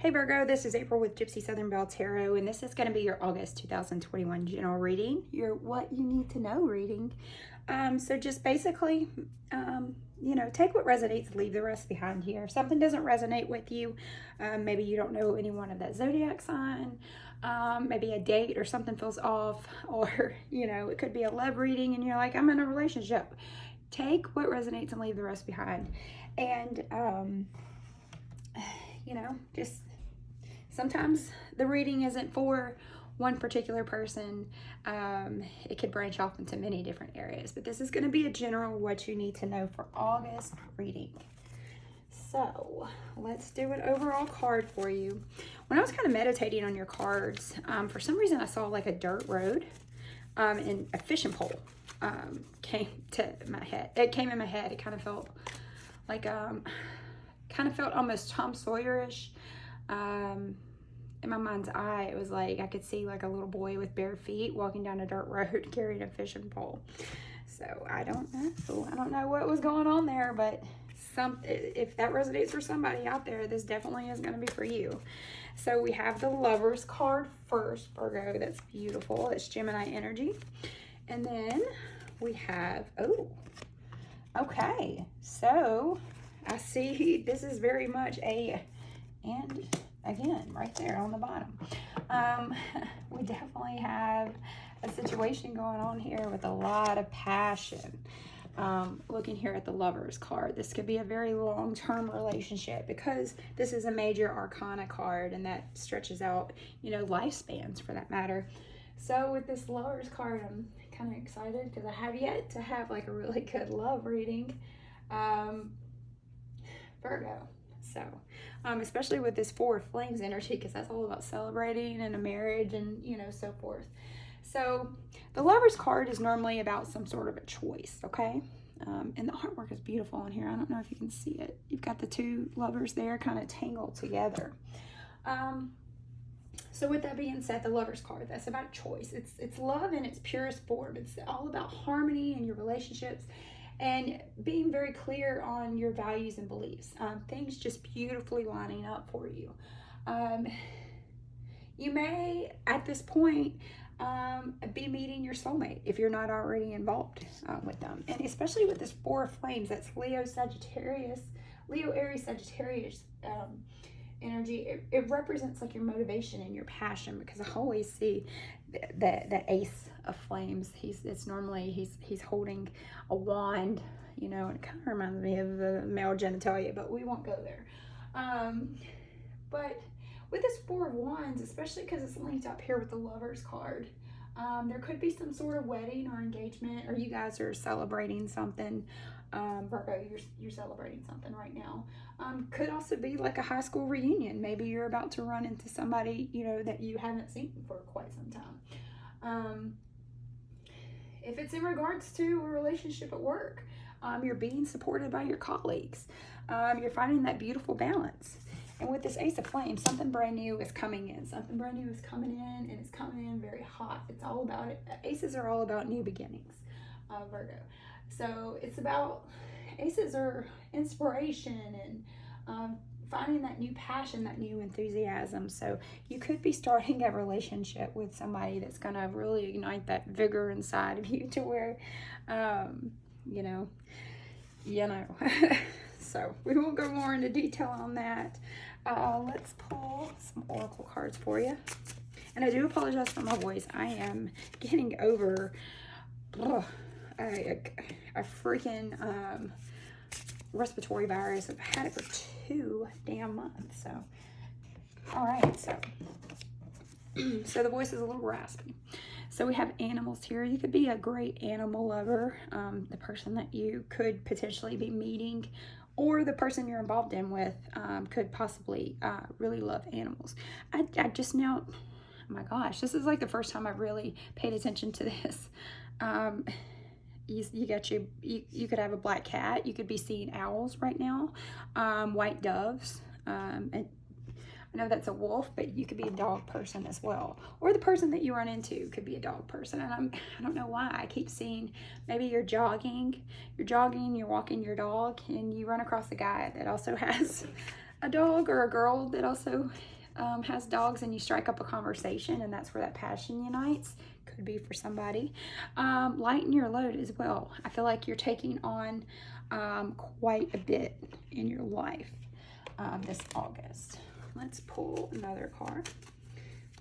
Hey Virgo, this is April with Gypsy Southern Belle Tarot, and this is going to be your August 2021 general reading, your what you need to know reading. So just basically, take what resonates, leave the rest behind here. If something doesn't resonate with you, maybe you don't know anyone of that zodiac sign, maybe a date or something feels off, or, it could be a love reading and you're like, I'm in a relationship. Take what resonates and leave the rest behind. And, just sometimes the reading isn't for one particular person. It could branch off into many different areas, but this is going to be a general what you need to know for August reading. So let's do an overall card for you. When I was kind of meditating on your cards, for some reason I saw like a dirt road and a fishing pole came to my head. It came in my head. It kind of felt like almost Tom Sawyer-ish. In my mind's eye, it was like I could see like a little boy with bare feet walking down a dirt road carrying a fishing pole. So I don't know what was going on there, but if that resonates for somebody out there, this definitely is going to be for you. So we have the Lovers card first, Virgo. That's beautiful. It's Gemini energy. And then we have, okay, so I see this is very much and again, right there on the bottom. We definitely have a situation going on here with a lot of passion. Looking here at the Lovers card, this could be a very long-term relationship because this is a major arcana card and that stretches out, lifespans for that matter. So with this Lovers card, I'm kind of excited because I have yet to have like a really good love reading. Virgo. So, especially with this Four of Flames energy, because that's all about celebrating and a marriage and, so forth. So, the Lovers card is normally about some sort of a choice, okay? And the artwork is beautiful on here. I don't know if you can see it. You've got the two lovers there kind of tangled together. So with that being said, the Lovers card, that's about choice. It's love in its purest form. It's all about harmony in your relationships and being very clear on your values and beliefs. Things just beautifully lining up for you. You may, at this point, be meeting your soulmate if you're not already involved with them. And especially with this Four of Flames, that's Leo, Aries, Sagittarius energy. It represents like your motivation and your passion, because I always see the Ace of Flames. He's holding a wand, and it kind of reminds me of the male genitalia, but we won't go there. But with this Four of Wands, especially because it's linked up here with the Lovers card, there could be some sort of wedding or engagement, or you guys are celebrating something. Virgo, you're celebrating something right now. Could also be like a high school reunion. Maybe you're about to run into somebody, that you haven't seen for quite some time. If it's in regards to a relationship at work, you're being supported by your colleagues. You're finding that beautiful balance. And with this Ace of Flames, something brand new is coming in. Something brand new is coming in, and it's coming in very hot. It's all about it. Aces are all about new beginnings, Virgo. So aces are inspiration and finding that new passion, that new enthusiasm. So you could be starting a relationship with somebody that's going to really ignite that vigor inside of you to where, So we won't go more into detail on that. Let's pull some oracle cards for you. And I do apologize for my voice. I am getting over a freaking respiratory virus. I've had it for 2 damn months. So, all right. So the voice is a little raspy. So we have animals here. You could be a great animal lover, the person that you could potentially be meeting, or the person you're involved in with could possibly really love animals. I just now, oh my gosh, this is like the first time I've really paid attention to this. You could have a black cat. You could be seeing owls right now, white doves, and I know that's a wolf, but you could be a dog person as well. Or the person that you run into could be a dog person. And I don't know why. I keep seeing maybe you're jogging, you're walking your dog, and you run across a guy that also has a dog or a girl that also has dogs, and you strike up a conversation, and that's where that passion unites. Could be for somebody. Lighten your load as well. I feel like you're taking on quite a bit in your life this August. Let's pull another card.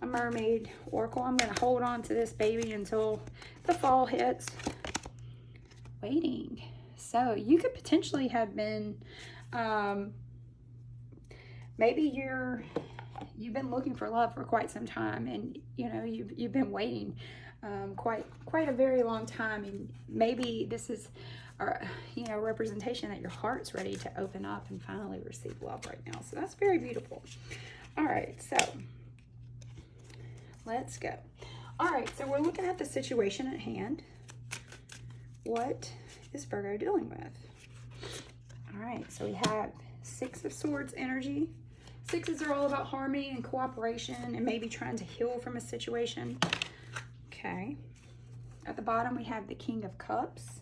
A Mermaid Oracle. I'm going to hold on to this baby until the fall hits. Waiting. So you could potentially have been, maybe you've been looking for love for quite some time, and you've been waiting quite a very long time, and maybe this is representation that your heart's ready to open up and finally receive love right now. So that's very beautiful. All right, so let's go. All right, so we're looking at the situation at hand. What is Virgo dealing with? All right, so we have Six of Swords energy. Sixes are all about harmony and cooperation and maybe trying to heal from a situation. Okay. At the bottom, we have the King of Cups.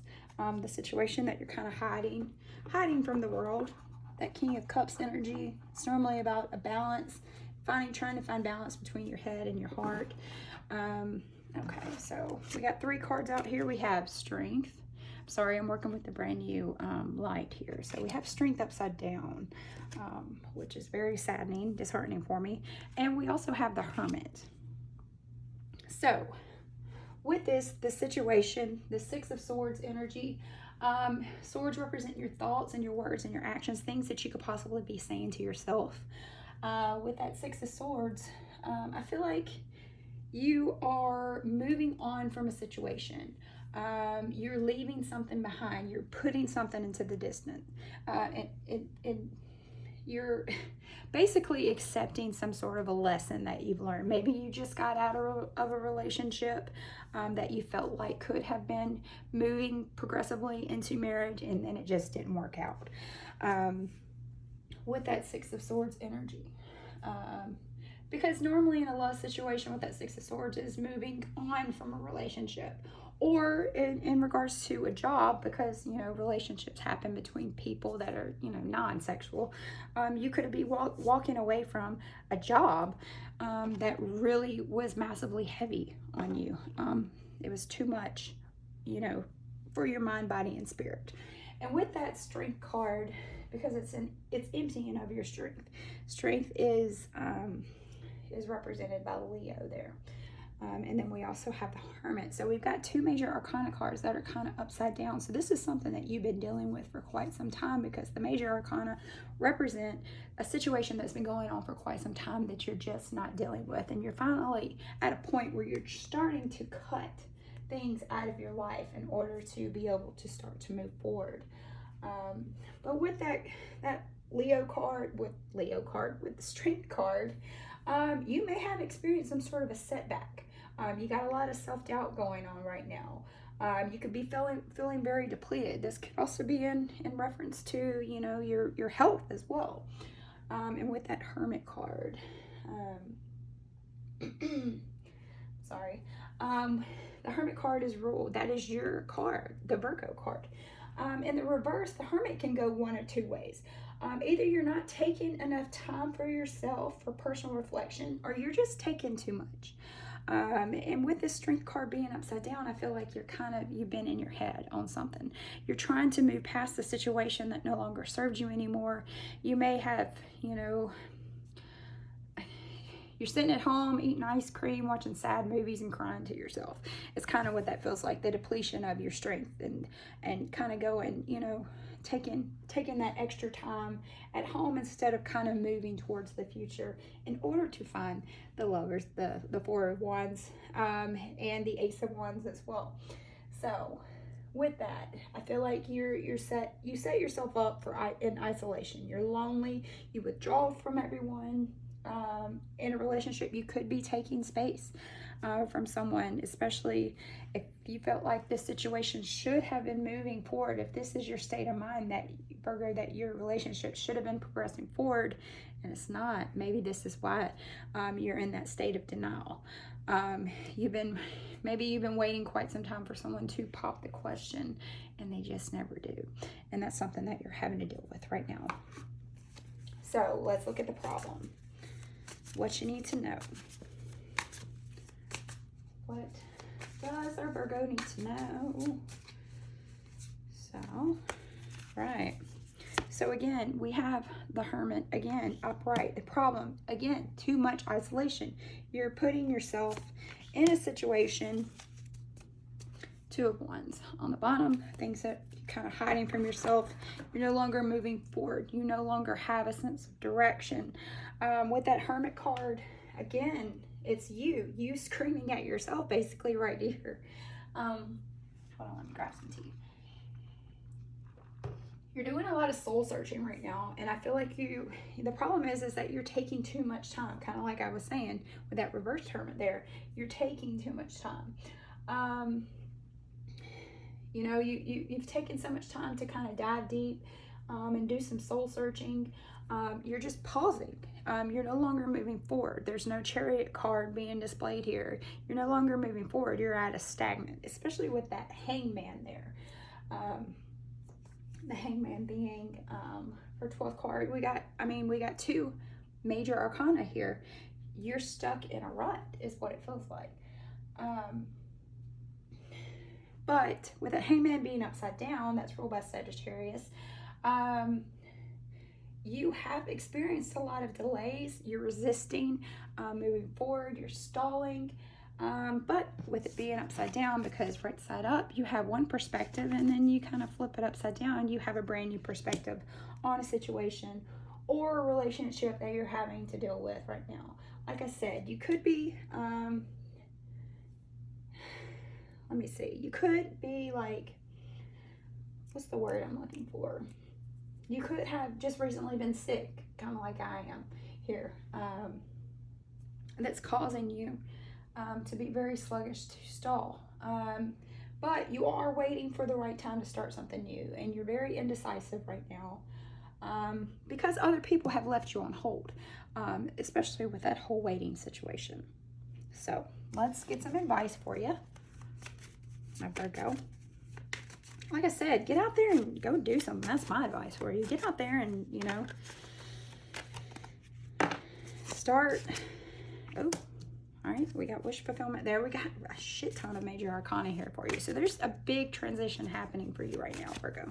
The situation that you're kind of hiding from the world. That King of Cups energy, it's normally about a balance, trying to find balance between your head and your heart. Okay, so we got 3 cards out here. We have Strength. Sorry, I'm working with the brand new light here. So we have Strength upside down, which is very saddening, disheartening for me. And we also have the Hermit. So with the situation, the Six of Swords energy, swords represent your thoughts and your words and your actions, things that you could possibly be saying to yourself. With that Six of Swords, I feel like you are moving on from a situation. You're leaving something behind. You're putting something into the distance. You're basically accepting some sort of a lesson that you've learned. Maybe you just got out of a relationship that you felt like could have been moving progressively into marriage, and then it just didn't work out. With that Six of Swords energy. Because normally in a love situation with that Six of Swords is moving on from a relationship, or in regards to a job, because relationships happen between people that are non-sexual. You could be walking away from a job that really was massively heavy on you. It was too much for your mind, body, and spirit. And with that Strength card, because it's emptying of your strength. Strength is represented by the Leo there. And then we also have the Hermit. So we've got 2 major arcana cards that are kind of upside down. So this is something that you've been dealing with for quite some time, because the major arcana represent a situation that's been going on for quite some time that you're just not dealing with. And you're finally at a point where you're starting to cut things out of your life in order to be able to start to move forward. But with that Leo card, with the Strength card, you may have experienced some sort of a setback. You got a lot of self-doubt going on right now. You could be feeling very depleted. This could also be in reference to your health as well. And with that Hermit card, sorry, the Hermit card is ruled. That is your card, the Virgo card. In the reverse, the Hermit can go one or 2 ways. Either you're not taking enough time for yourself for personal reflection, or you're just taking too much. And with this Strength card being upside down, I feel like you've been in your head on something. You're trying to move past the situation that no longer serves you anymore. You may have, you're sitting at home eating ice cream, watching sad movies, and crying to yourself. It's kind of what that feels like, the depletion of your strength, and kind of going, taking that extra time at home instead of kind of moving towards the future in order to find the Lovers, the Four of Wands, and the Ace of Wands as well. So with that, I feel like you set yourself up in isolation. You're lonely. You withdraw from everyone. In a relationship, you could be taking space from someone, especially if you felt like this situation should have been moving forward. If this is your state of mind, that Virgo, that your relationship should have been progressing forward, and it's not, maybe this is why you're in that state of denial. You've been waiting quite some time for someone to pop the question, and they just never do. And that's something that you're having to deal with right now. So let's look at the problem. What you need to know. What does our Virgo need to know? So, right. So again, we have the Hermit, again, upright. The problem, again, too much isolation. You're putting yourself in a situation, Two of Wands on the bottom, things that you're kind of hiding from yourself. You're no longer moving forward. You no longer have a sense of direction. With that Hermit card, again, it's you screaming at yourself basically right here. Hold on, let me grab some tea. You're doing a lot of soul searching right now, and I feel like the problem is that you're taking too much time, kind of like I was saying with that reversed Hermit there. You're taking too much time. You know, you've taken so much time to kind of dive deep and do some soul searching. You're just pausing. You're no longer moving forward. There's no Chariot card being displayed here. You're no longer moving forward. You're at a stagnant, especially with that Hangman there. The Hangman being our 12th card. We got two major arcana here. You're stuck in a rut is what it feels like. But with a Hangman being upside down, that's ruled by Sagittarius, you have experienced a lot of delays. You're resisting moving forward. You're stalling. But with it being upside down, because right side up, you have one perspective, and then you kind of flip it upside down. You have a brand new perspective on a situation or a relationship that you're having to deal with right now. Like I said, you could be, let me see, you could be like, what's the word I'm looking for? You could have just recently been sick, kind of like I am here. That's causing you to be very sluggish, to stall. But you are waiting for the right time to start something new, and you're very indecisive right now because other people have left you on hold, especially with that whole waiting situation. So let's get some advice for you, my Virgo. Like I said, get out there and go do something. That's my advice for you. Get out there and, you know, start. Oh, all right. We got wish fulfillment there. We got a shit ton of major arcana here for you. So there's a big transition happening for you right now, Virgo.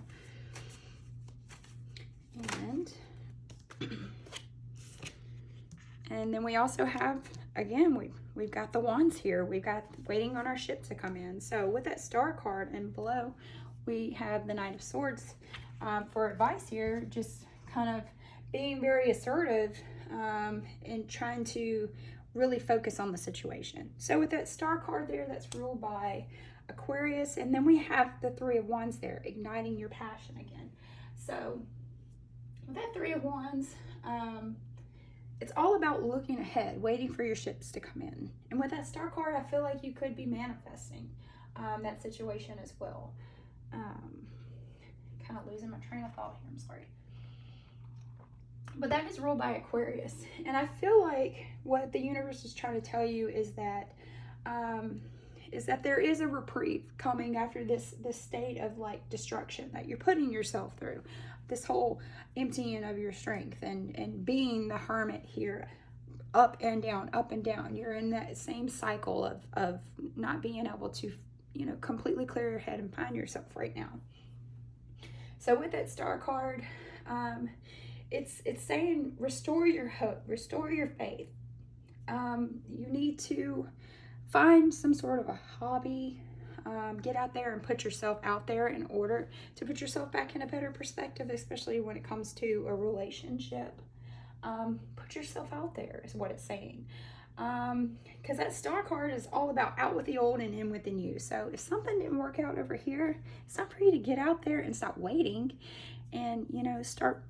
And then we also have, again, we've got the Wands here. We've got waiting on our ship to come in. So with that Star card and below, we have the Knight of Swords. For advice here, just kind of being very assertive and trying to really focus on the situation. So with that Star card there, that's ruled by Aquarius. And then we have the Three of Wands there, igniting your passion again. So with that Three of Wands, it's all about looking ahead, waiting for your ships to come in. And with that Star card, I feel like you could be manifesting that situation as well. Kind of losing my train of thought here, I'm sorry. But that is ruled by Aquarius. And I feel like what the universe is trying to tell you is that there is a reprieve coming after this state of like destruction that you're putting yourself through. This whole emptying of your strength and being the Hermit here, up and down, up and down. You're in that same cycle of not being able to, you know, completely clear your head and find yourself right now. So with that Star card, it's saying restore your hope, restore your faith. You need to find some sort of a hobby. Get out there and put yourself out there in order to put yourself back in a better perspective, especially when it comes to a relationship. Put yourself out there is what it's saying. Because that Star card is all about out with the old and in with the new. So if something didn't work out over here, it's time for you to get out there and stop waiting and, you know, start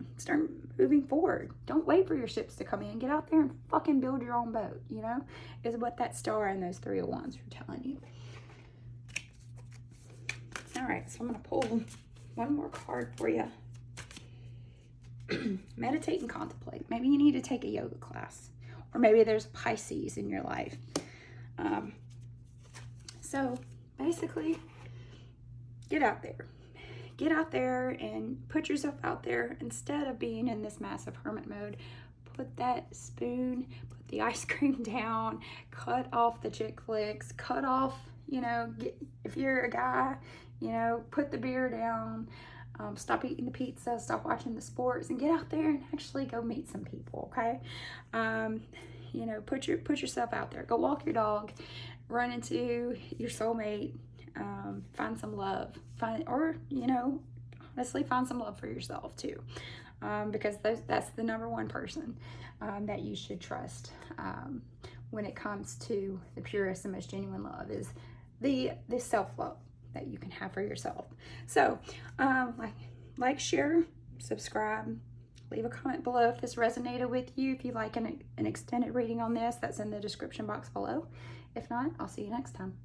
moving forward. Don't wait for your ships to come in. Get out there and fucking build your own boat, you know, is what that Star and those Three of Wands are telling you. All right, so I'm going to pull one more card for you. Meditate and contemplate. Maybe you need to take a yoga class. Or maybe there's Pisces in your life. So basically, get out there. get out there and put yourself out there instead of being in this massive hermit mode. Put that spoon, put the ice cream down, cut off the chick flicks, cut off, you know, if you're a guy, you know, put the beer down, stop eating the pizza, stop watching the sports, and get out there and actually go meet some people, okay? You know, put yourself out there. Go walk your dog, run into your soulmate, find some love, or, you know, honestly, find some love for yourself too. Because that's the number one person that you should trust when it comes to the purest and most genuine love, is the self-love that you can have for yourself. So like, share, subscribe, leave a comment below if this resonated with you. If you like an extended reading on this, that's in the description box below. If not, I'll see you next time.